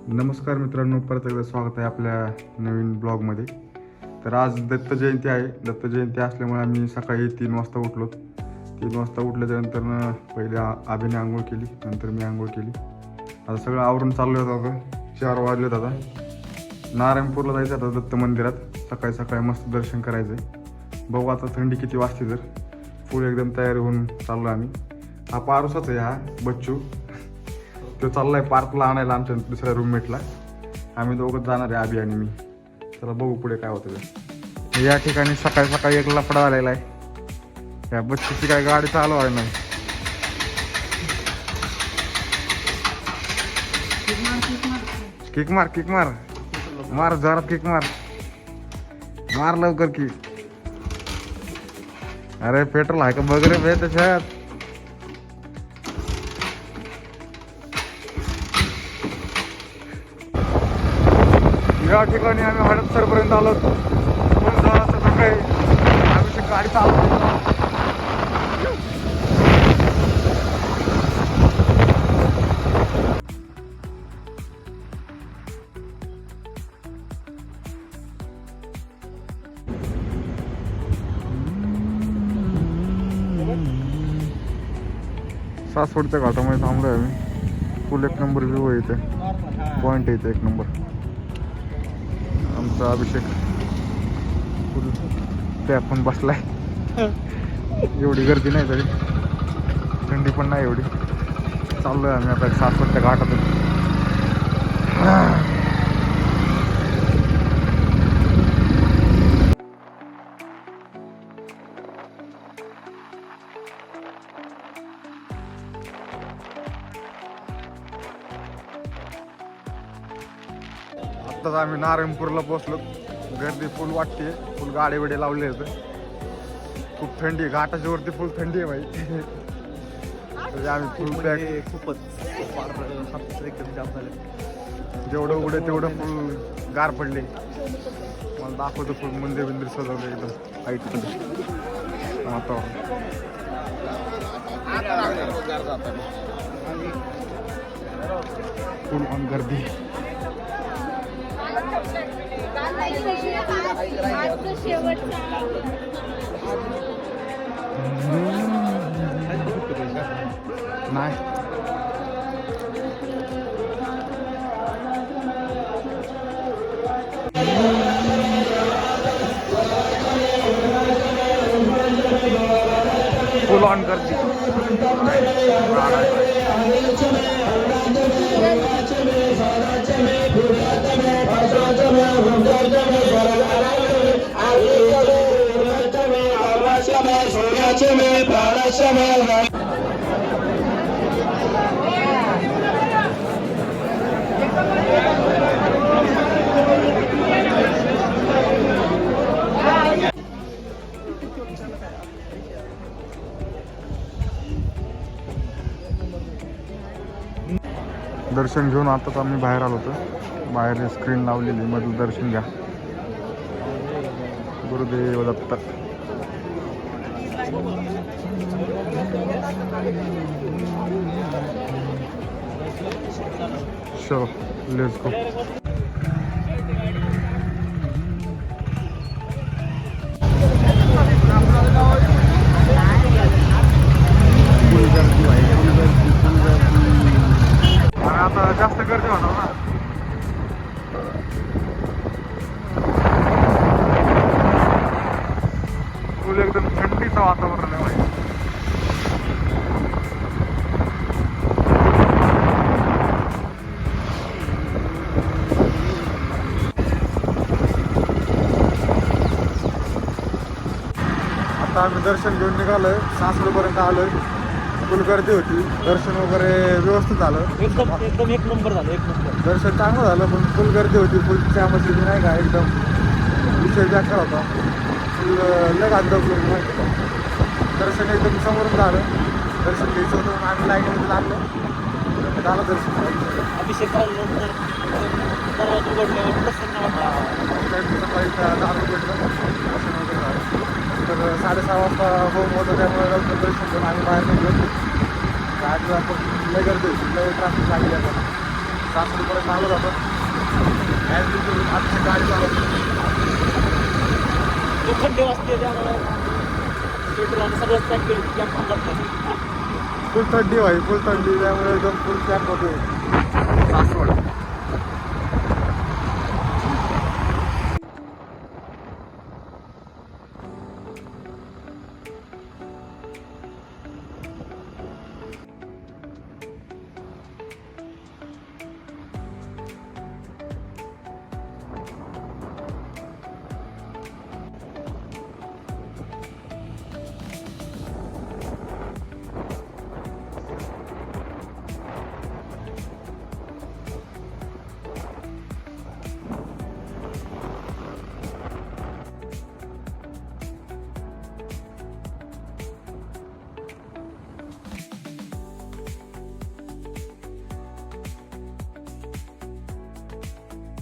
नमस्कार मित्रांनो, परत एकदा स्वागत आहे आपल्या नवीन ब्लॉगमध्ये. तर आज दत्त जयंती आहे. दत्त जयंती असल्यामुळे आम्ही सकाळी 3 वाजता उठलो. 3 वाजता उठल्याच्यानंतर पहिले आभीने आंघोळ केली, नंतर मी आंघोळ केली. आता सगळं आवरून चाललो होतं. 4 वाजलेत आता. नारायणपूरला जायचं आता दत्त मंदिरात. सकाळी सकाळी मस्त दर्शन करायचं आहे. बघू आता थंडी किती वाजते, तर फुल एकदम तयारी होऊन चाललो आम्ही. हा पारुसाच आहे, हा बच्चू. तो चाललाय पार्कला आणायला आमच्या दुसऱ्या रूममेटला. आम्ही दोघंच जाणार आहे, आबी आणि मी. चला बघू पुढे काय होतं ते. या ठिकाणी सकाळी सकाळी एक लफडा आलेला आहे. या बच्चूची काय गाडी चालू आहे नाही. किक मार किक मार मार, जोरात किक मार, मार लवकर किक. अरे पेट्रोल आहे का बघ रे बे त्याच्यात. या ठिकाणी आम्ही हडपसरपर्यंत आलो. सकाळी आम्ही गाडी चालवतो. सासवडच्या घाटामध्ये थांबलोय आम्ही. फुल एक नंबर व्ह्यू आहे इथे. पॉइंट आहे इथे एक नंबर. आमचा अभिषेक फुल त्या पण बसलाय. एवढी गर्दी नाही तरी, थंडी पण नाही एवढी. चाललोय आम्ही आता सासवडच्या घाटातून. आत्ताच आम्ही नारायणपूरला पोहोचलो. गर्दी फुल वाटते, फुल गाडी बिडे लावले होते. खूप थंडी आहे घाटाच्या वरती, फुल थंडी आहे भाई. म्हणजे आम्ही फुल बॅग खूपच एकदम जाम झाले. जेवढं उघडे तेवढं फुल गार पडले. मला दाखवतो फुल मंदिर बिंदिर सजवलं एकदम हाईटमध्ये वातावरण. फुल ऑन गर्दी. नाही फुल ऑन गर्दी. दर्शन घेऊन आताच आम्ही बाहेर आलो होतो. बाहेर स्क्रीन लावलेली, मधलं दर्शन घ्या. गुरुदेव दत्त. चलो लेट्स गो. आता जास्त गर्दी होणार ना. फुल एकदम थंडीचं वातावरण आहे भाई. आता आम्ही दर्शन घेऊन निघालोय. सासवडपर्यंत आलोय. फुल गर्दी होती. दर्शन वगैरे व्यवस्थित झालं. एकदम एक नंबर झालं, एक नंबर. दर्शन चांगलं झालं, पण फुल गर्दी होती. फुल त्यामध्ये नाही का एकदम विषय बेकार होता. फुल लग अंदर माहिती का. दर्शन एकदम समोरून झालं. दर्शन घ्यायचं होतं म्हणून आम्ही लाईनमध्ये लागलो. झालं दर्शन. अभिषेक झाल्यानंतर दरवाजा उघडल्यावर प्रसन्न वाटलं. सकाळी 10 भेटलं. दर्शन वगैरे झालं. तर 6:30 वाजता होम होतं, त्यामुळे लवकर दर्शन करून आम्ही बाहेर निघलो. आज आपण लय गर्दी होती, लय ट्रॅफिक लागली आता. सासरीपर्यंत आलो जातो ॲज युजल आजची गाडी चालवतो. तो थंडी वाजते त्यामुळं पेट्रोल आणि सगळंच पॅक केलं कॅम्प लागतं. फुल थंडी भाई, फुल थंडी, त्यामुळे एकदम फुल कॅप होतोय.